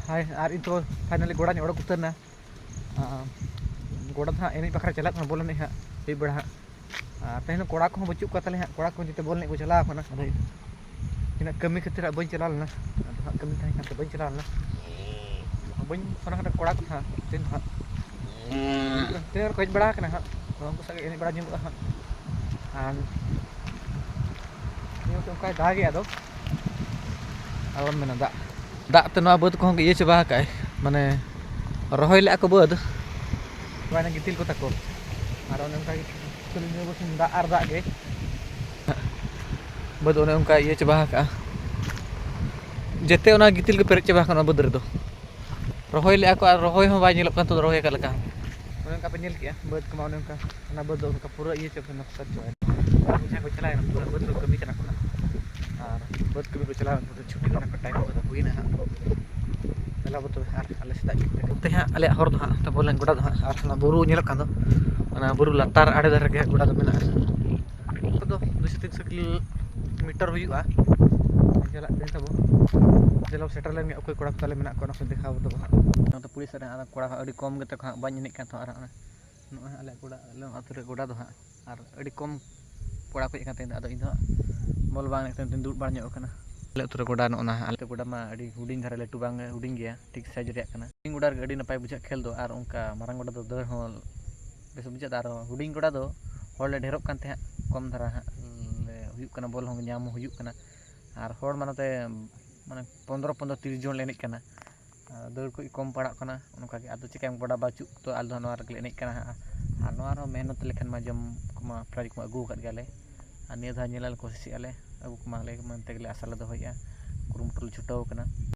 Hi are in तो finally गोड़ा ओडक उतरना गोड़ा हाँ एने बखरा चला बोल एने हाँ अयुब बेड़ा हाँ तेहन कोड़ा को बचुक ताले हाँ कोड़ा को जिते बोल को चला इन कमी खातिर बी चला लेना हाँ कमी तहन बी चला लेना बी कोड़ा को हाँ तीन हाँ तीन को हज बड़ा हाँ उनको सगे एने बड़ा जुम्बा हाँ और उनका दागे अदो मेना दा दाते बद को ये चाबा माने रही ले को बद गितिल को ताको और दा और दागे बद उनका ये चाबा जेते गितिल को पेरे चाबा बद रे रही ले को रही बै तो रही का पे नल के बद को बद पूरा ये चाबा नक्सर बुझा को चला पूरा बद कमी और बद कमी को चला छुट्टी टाइम हुईना चला बो आले सेता हाँ आले हर तो बोल गोड़ा और बुरु बुरु लातार आड़े दारे के गोड़ा मेना 200-300 किलोमीटर हुआ चला तबो चलो सेटर लेन अकोय कोड़ा ताले मेना को देखा तो हाँ तो पुलिस कोड़ा अड़ी कम गते हाँ बाñ एने कान और आले गोड़ा आतुरे गोड़ा हाँ और अड़ी कम कोड़ा को अदो इन बल बांग दुड़ बाड़ ᱧᱚᱜ आले उतरे गोड़ा ना आले गोड़ा मा अड़ी हुडिंग धारे लटू बांग हुडिंग गया ठीक साइज रे कना गोड़ा रे अड़ी नपाय बुझा खेल दो और उनका मारंग गोड़ा दो दर हो बेस बुझा और हुडिंग गोड़ा दो हर ले ढेरोक कान ते कम धारा ले हुयुक कना बॉल हो ᱧᱟᱢ हुयुक कना और हर मानते माने 15-30 जन ले एनेज कना दौड़ को कम पड़ा कना उनका के आदो चिका गोड़ा बाचुक तो आल दो नोर के एनेज कना और नोर मेहनत लेखन मा जम कुमा प्राइज को अगू कर गले और निया धा कोशिश आले अगू कुमा ले मनते आशा ले दोहया कुरुमुटु छुटाव कना।